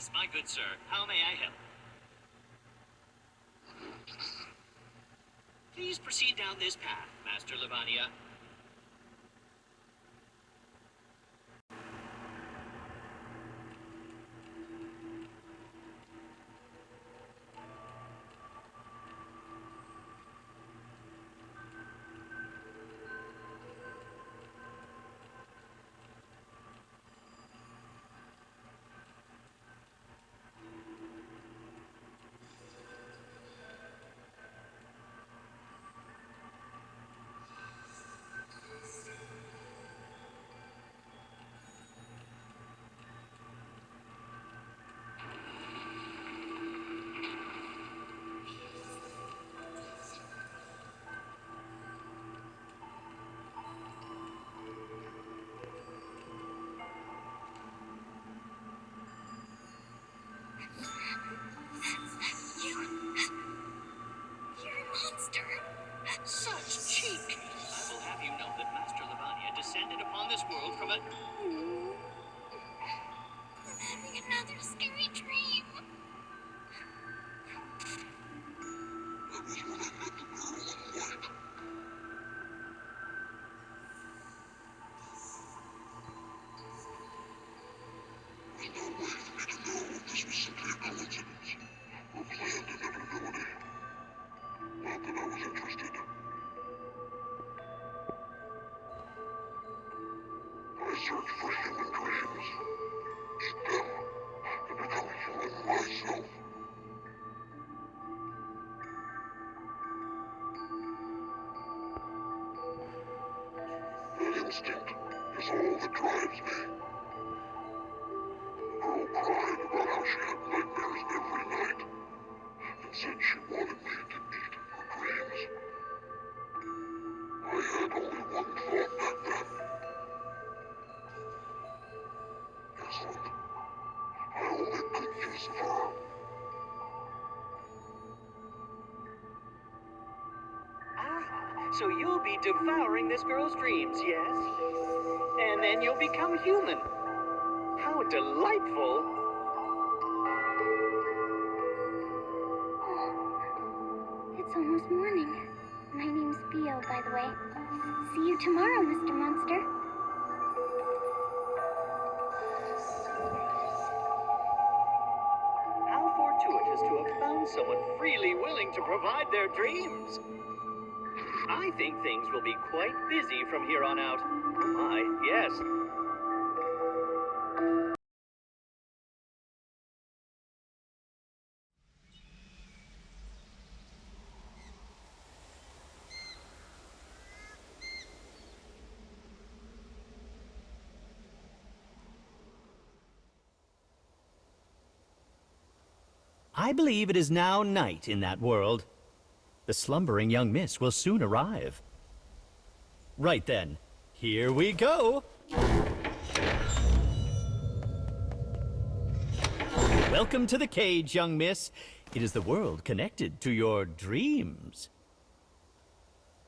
Yes, my good sir. How may I help? Please proceed down this path, Master Lavania. Such cheek! I will have you know that Master Lavania descended upon this world from a... I'm having another scary dream. Search for human dreams, eat them, and become human myself. That instinct is all that drives me. The girl cried about how she had nightmares every night, and said she wanted me to eat her dreams. I had only one thought back then. Excellent. I will make good use of her. Ah, so you'll be devouring this girl's dreams, yes? And then you'll become human. How delightful! Oh, it's almost morning. My name's Theo, by the way. See you tomorrow, Mr. Monster. How fortuitous to have found someone freely willing to provide their dreams. I think things will be quite busy from here on out. Oh my, yes. I believe it is now night in that world. The slumbering young miss will soon arrive. Right then, here we go. Welcome to the cage, young miss. It is the world connected to your dreams.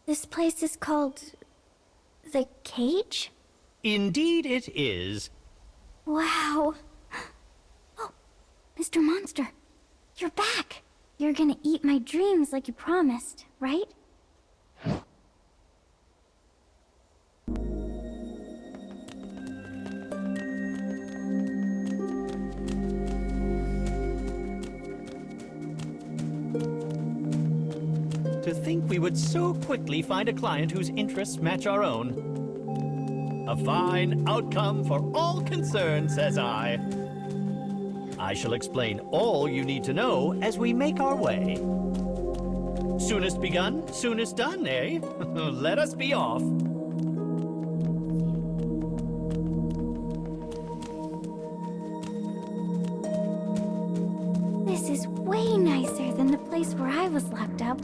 This place is called... the cage? Indeed it is. Wow. Oh, Mr. Monster, you're back. You're gonna eat my dreams like you promised, right? To think we would so quickly find a client whose interests match our own. A fine outcome for all concerned, says I. I shall explain all you need to know as we make our way. Soonest begun, soonest done, eh? Let us be off. This is way nicer than the place where I was locked up.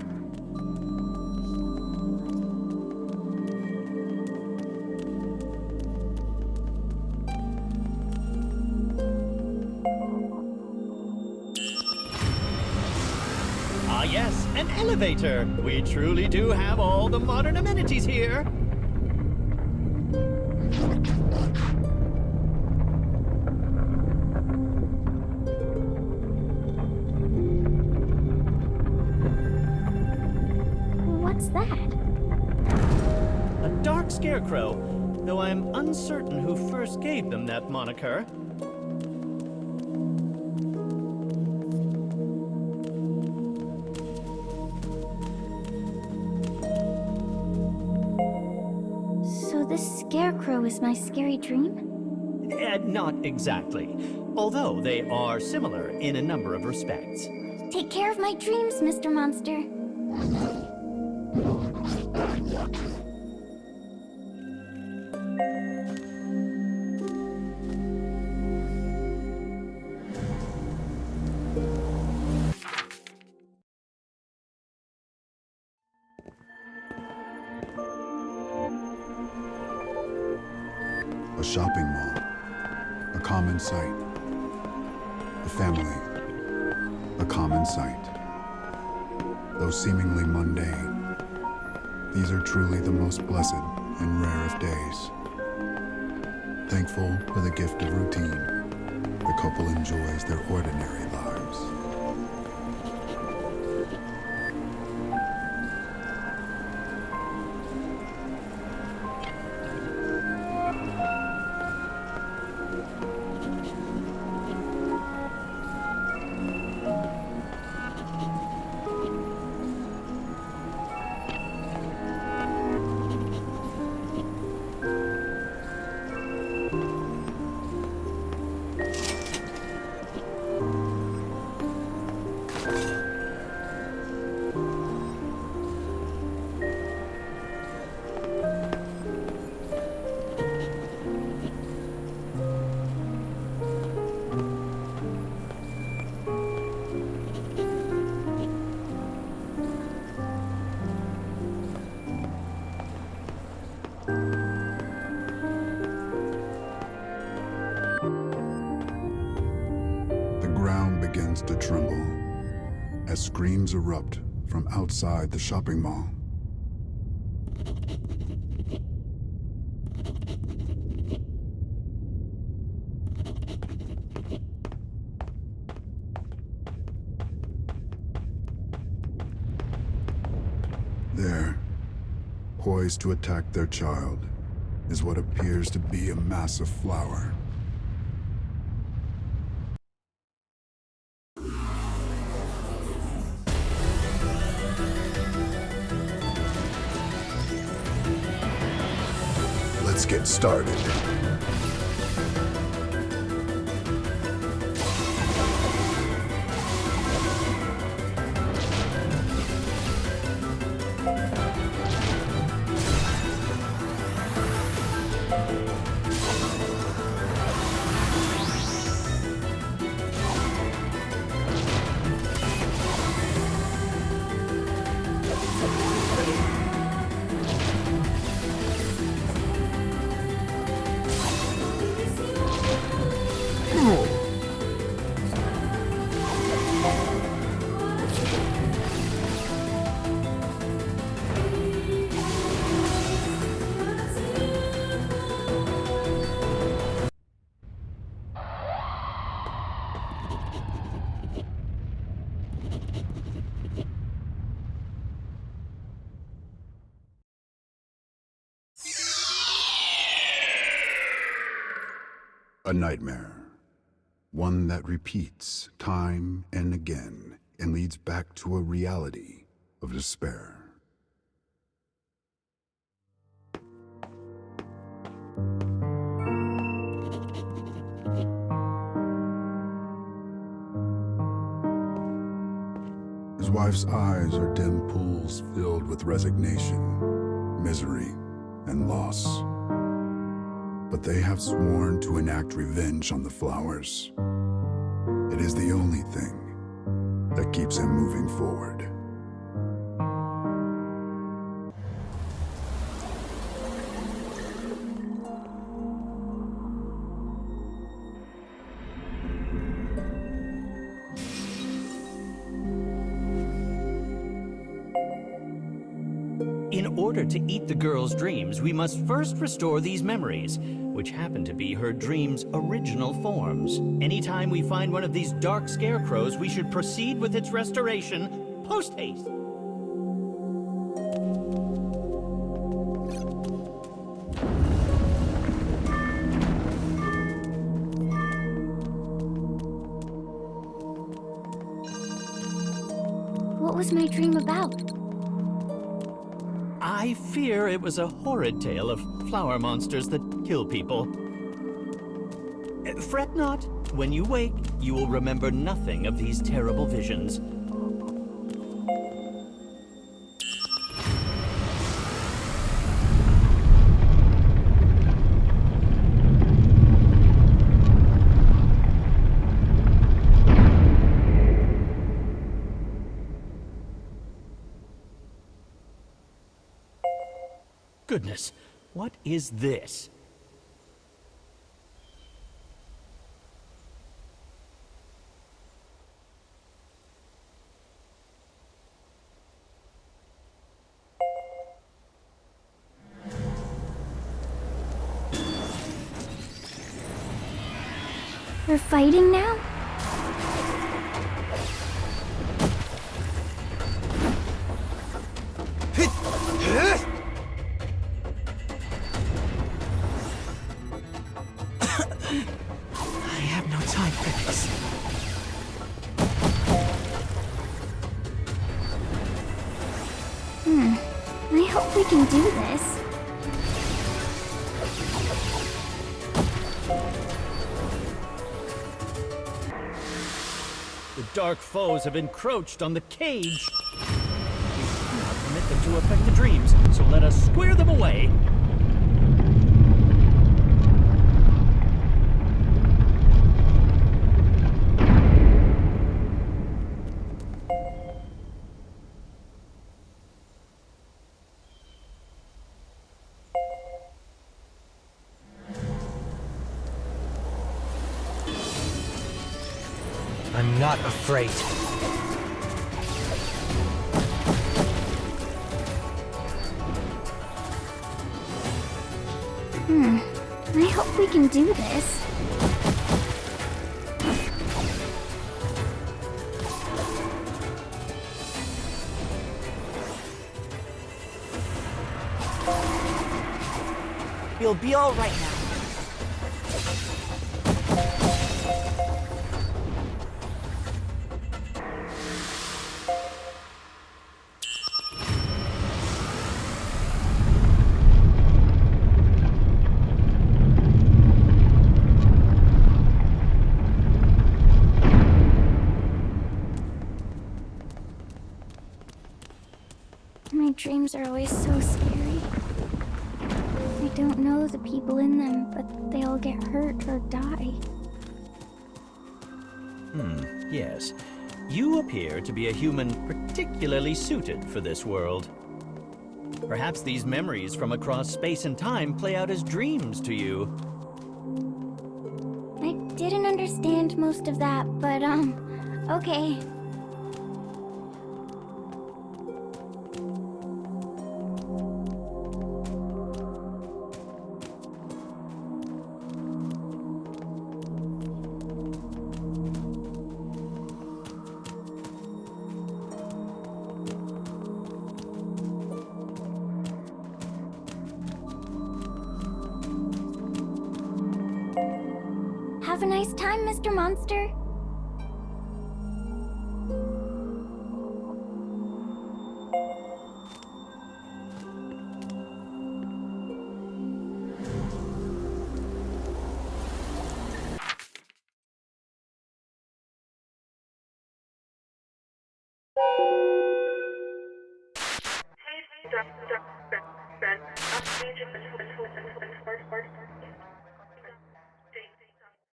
Yes, an elevator. We truly do have all the modern amenities here. What's that? A dark scarecrow, though I'm uncertain who first gave them that moniker. So this scarecrow is my scary dream? Not exactly, although they are similar in a number of respects. Take care of my dreams, Mr. Monster. A shopping mall, a common sight. A family, a common sight. Though seemingly mundane, these are truly the most blessed and rare of days. Thankful for the gift of routine, the couple enjoys their ordinary lives. The ground begins to tremble as screams erupt from outside the shopping mall. There, poised to attack their child, is what appears to be a massive flower. Let's get started. A nightmare. One that repeats time and again and leads back to a reality of despair. His wife's eyes are dim pools filled with resignation, misery, and loss. But they have sworn to enact revenge on the flowers. It is the only thing that keeps him moving forward. In order to eat the girl's dreams, we must first restore these memories, which happen to be her dream's original forms. Anytime we find one of these dark scarecrows, we should proceed with its restoration post-haste. What was my dream about? I fear it was a horrid tale of flower monsters that kill people. Fret not. When you wake, you will remember nothing of these terrible visions. Goodness, what is this? We're fighting now? I have no time for this. I hope we can do this. The dark foes have encroached on the cage. We cannot permit them to affect the dreams, so let us square them away. I'm not afraid. I hope we can do this. You'll be all right now. My dreams are always so scary. I don't know the people in them, but they all get hurt or die. Yes. You appear to be a human particularly suited for this world. Perhaps these memories from across space and time play out as dreams to you. I didn't understand most of that, but, okay. Have a nice time, Mr. Monster.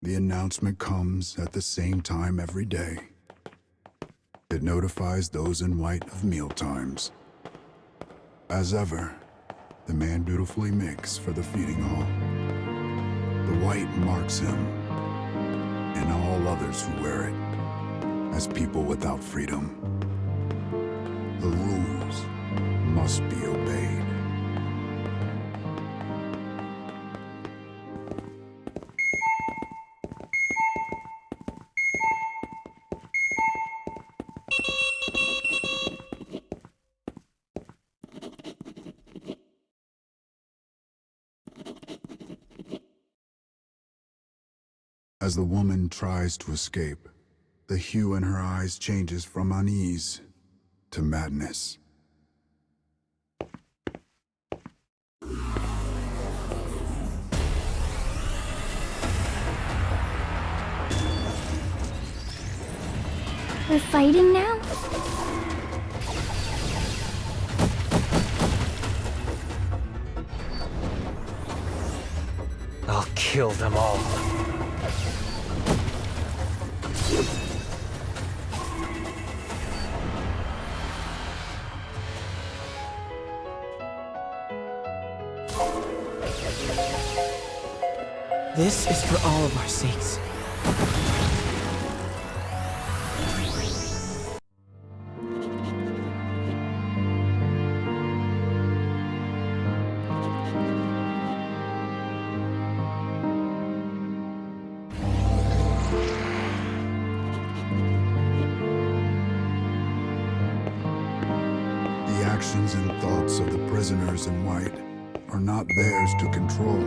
The announcement comes at the same time every day. It notifies those in white of meal times. As ever, the man beautifully makes for the feeding hall. The white marks him, and all others who wear it, as people without freedom. The rules must be obeyed. As the woman tries to escape, the hue in her eyes changes from unease to madness. We're fighting now? I'll kill them all. This is for all of our sakes. The actions and thoughts of the prisoners in white are not theirs to control.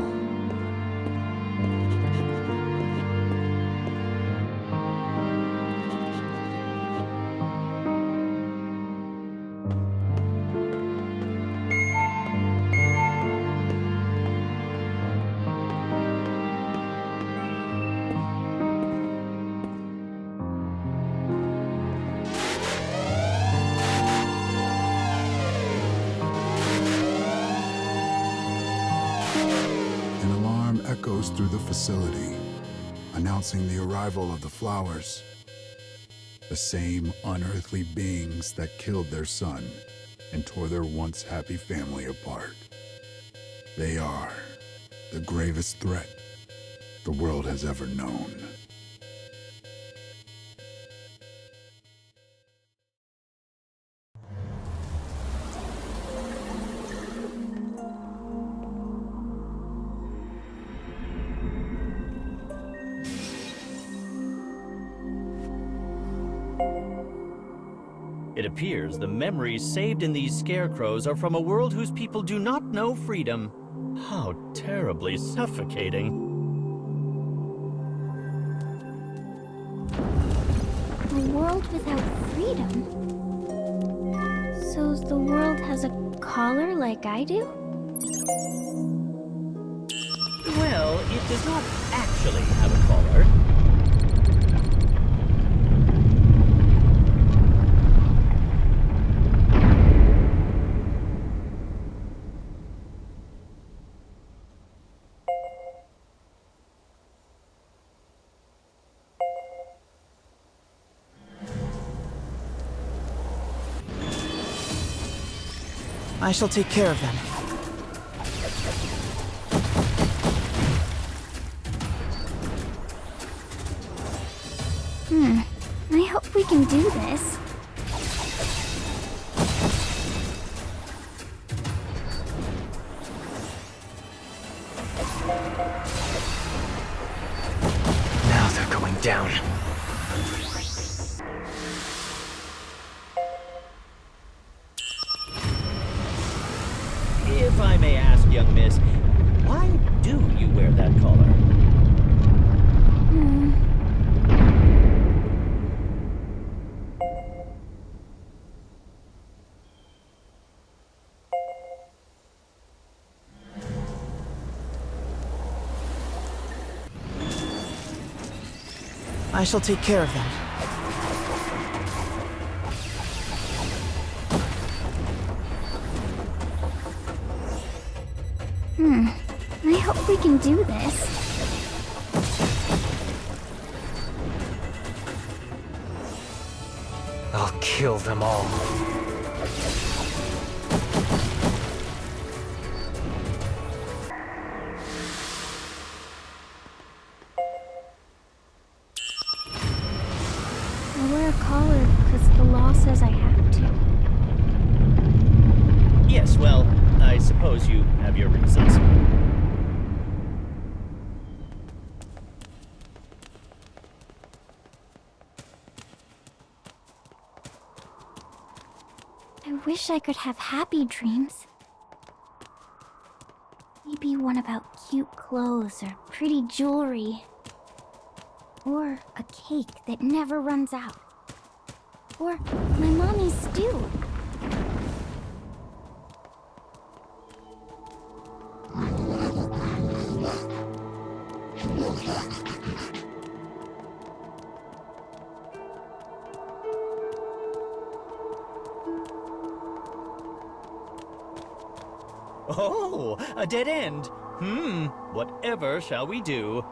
An alarm echoes through the facility, announcing the arrival of the flowers. The same unearthly beings that killed their son and tore their once happy family apart. They are the gravest threat the world has ever known. It appears the memories saved in these scarecrows are from a world whose people do not know freedom. How terribly suffocating. A world without freedom? So the world has a collar like I do? Well, it does not actually have a collar. I shall take care of them. I hope we can do this. Now they're going down. If I may ask, young miss, why do you wear that collar? I shall take care of them. I hope we can do this. I'll kill them all. I wear a collar because the law says I have to. Yes, well, I suppose you have your reasons. I wish I could have happy dreams. Maybe one about cute clothes or pretty jewelry. Or a cake that never runs out. Or my mommy's stew. Oh, a dead end. Whatever shall we do?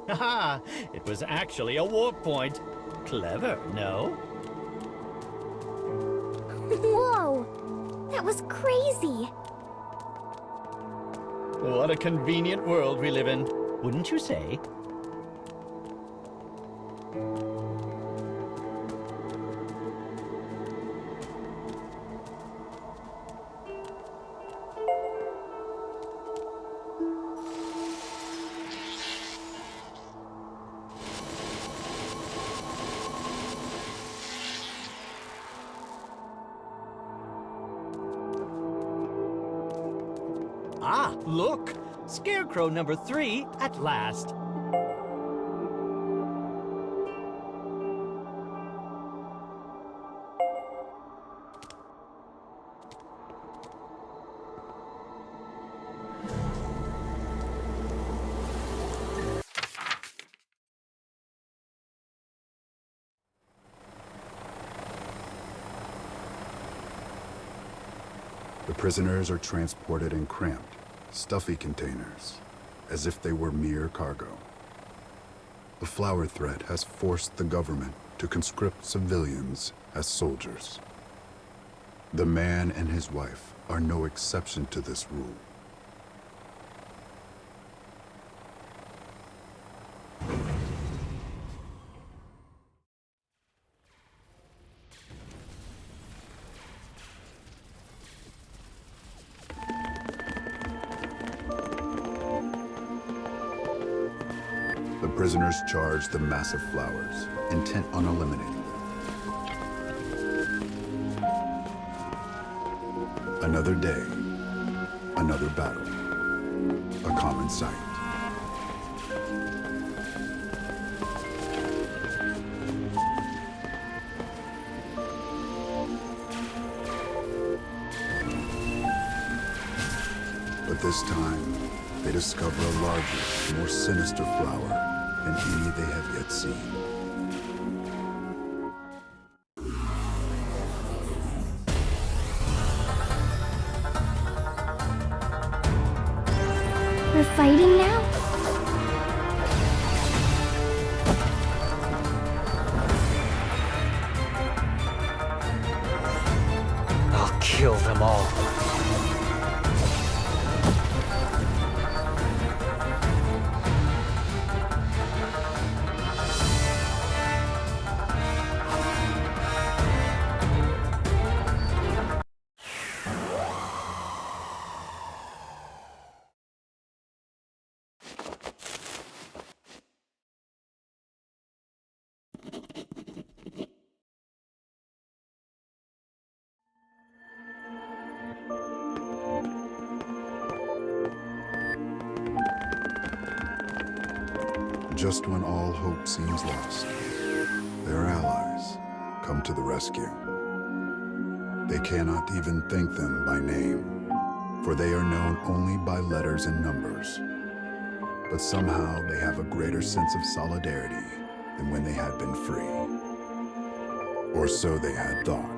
Haha, it was actually a warp point. Clever, no? Whoa! That was crazy! What a convenient world we live in, wouldn't you say? Ah, look! Scarecrow number 3 at last. The prisoners are transported in cramped, stuffy containers, as if they were mere cargo. The flower threat has forced the government to conscript civilians as soldiers. The man and his wife are no exception to this rule. The prisoners charge the massive flowers, intent on eliminating them. Another day, another battle, a common sight. But this time, they discover a larger, more sinister flower than any they have yet seen. We're fighting now? I'll kill them all. Just when all hope seems lost, their allies come to the rescue. They cannot even thank them by name, for they are known only by letters and numbers. But somehow they have a greater sense of solidarity than when they had been free. Or so they had thought.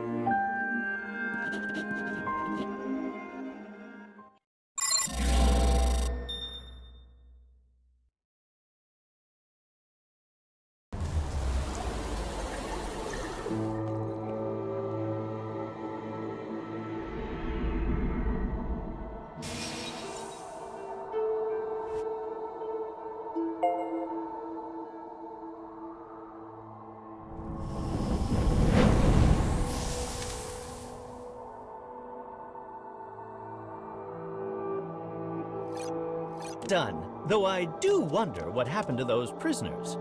Done. Though I do wonder what happened to those prisoners.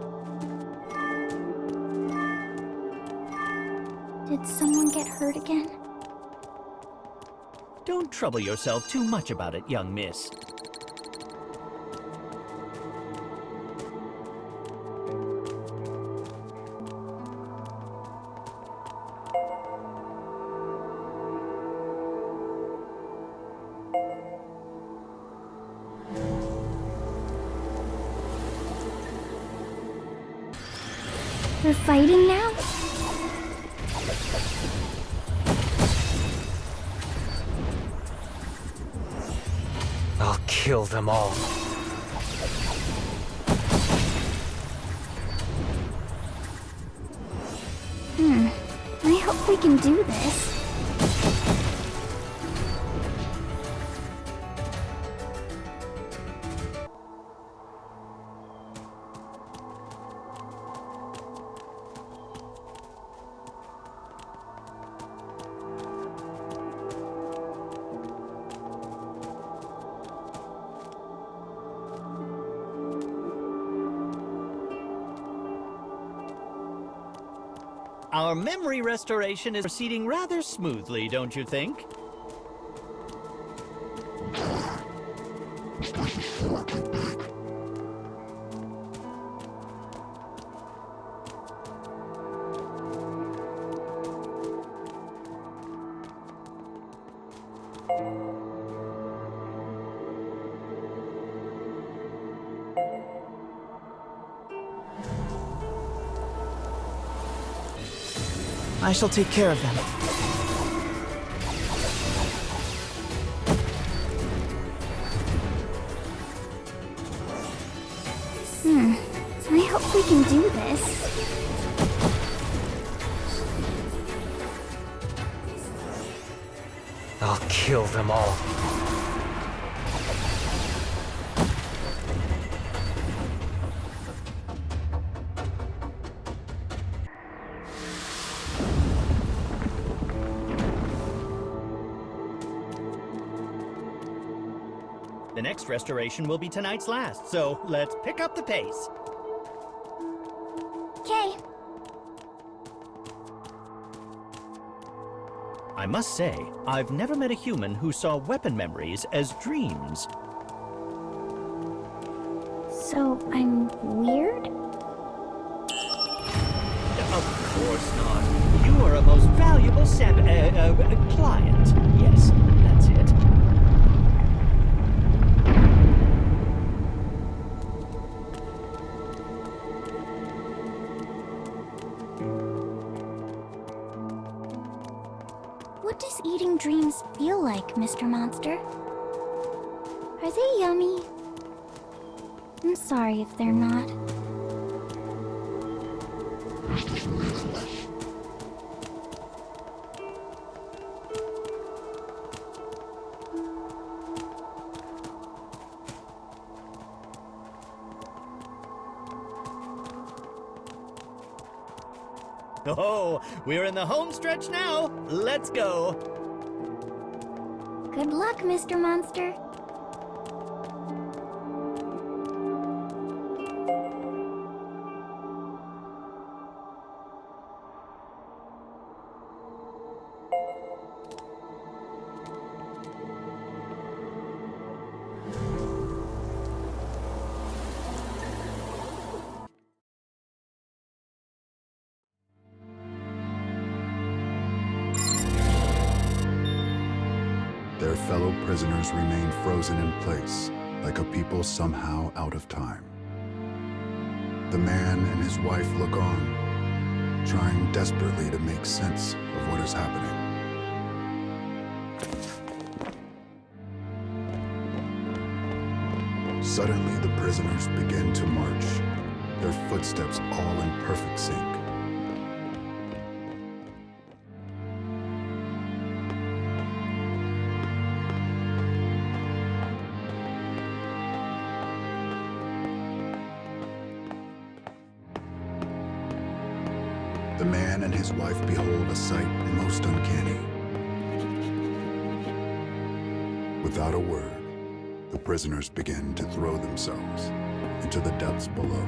Did someone get hurt again? Don't trouble yourself too much about it, young miss. They're fighting now? I'll kill them all. I hope we can do this. Our memory restoration is proceeding rather smoothly, don't you think? I shall take care of them. I hope we can do this. I'll kill them all. The next restoration will be tonight's last, so let's pick up the pace. Okay. I must say, I've never met a human who saw weapon memories as dreams. So, I'm weird? Of course not. You are a most valuable client. Yes, that's it. What does eating dreams feel like, Mr. Monster? Are they yummy? I'm sorry if they're not. Oh, we're in the home stretch now. Let's go. Good luck, Mr. Monster. Their fellow prisoners remain frozen in place, like a people somehow out of time. The man and his wife look on, trying desperately to make sense of what is happening. Suddenly, the prisoners begin to march, their footsteps all in perfect sync. The man and his wife behold a sight most uncanny. Without a word, the prisoners begin to throw themselves into the depths below.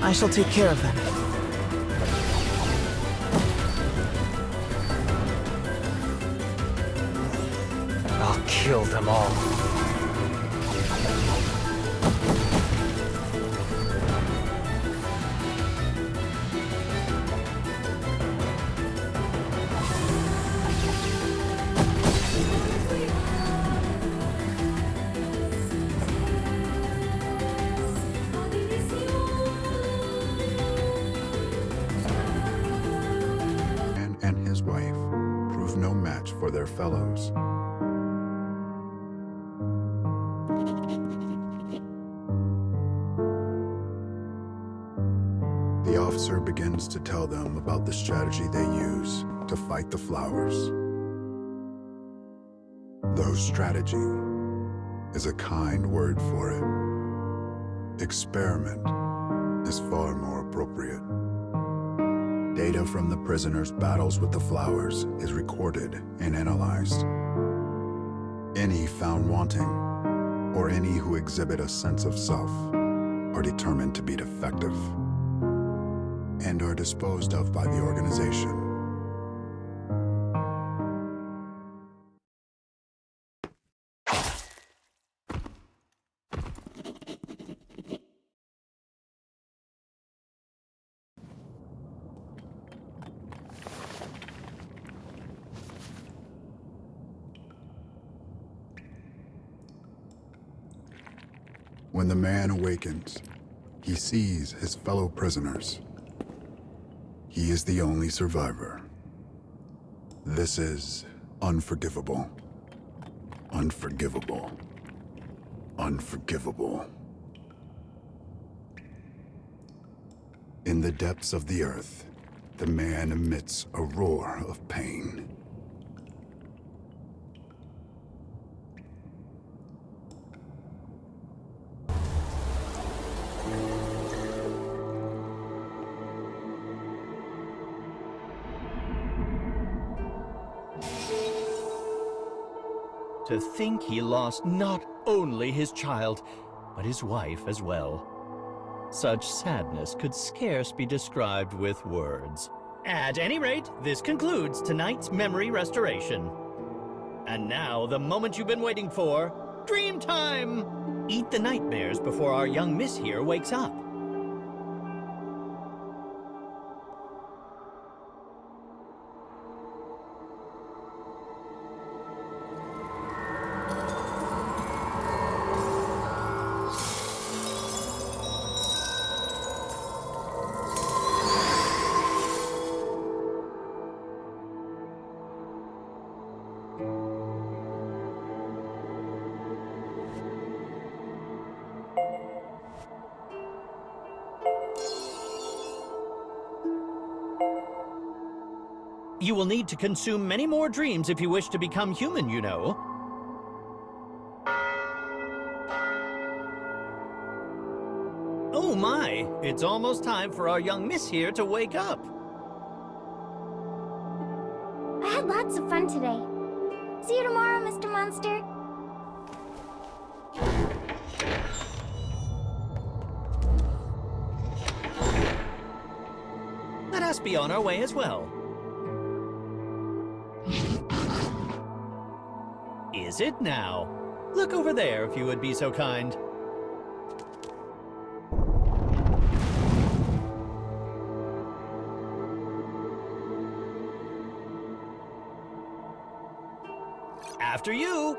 I shall take care of them. I'll kill them all. And his wife prove no match for their fellows. The officer begins to tell them about the strategy they use to fight the flowers. Though strategy is a kind word for it, experiment is far more appropriate. Data from the prisoners' battles with the flowers is recorded and analyzed. Any found wanting, or any who exhibit a sense of self, are determined to be defective and are disposed of by the organization. When the man awakens, he sees his fellow prisoners. He is the only survivor. This is unforgivable. Unforgivable. Unforgivable. In the depths of the earth, the man emits a roar of pain. To think he lost not only his child, but his wife as well. Such sadness could scarce be described with words. At any rate, this concludes tonight's memory restoration. And now, the moment you've been waiting for, dream time! Eat the nightmares before our young miss here wakes up. You will need to consume many more dreams if you wish to become human, you know. Oh my, it's almost time for our young miss here to wake up. I had lots of fun today. See you tomorrow, Mr. Monster. Let us be on our way as well. Is it now? Look over there, if you would be so kind. After you!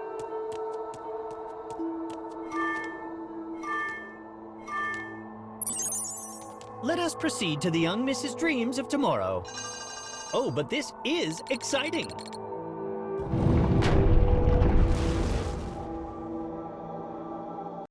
Let us proceed to the young Mrs. Dreams of tomorrow. Oh, but this is exciting!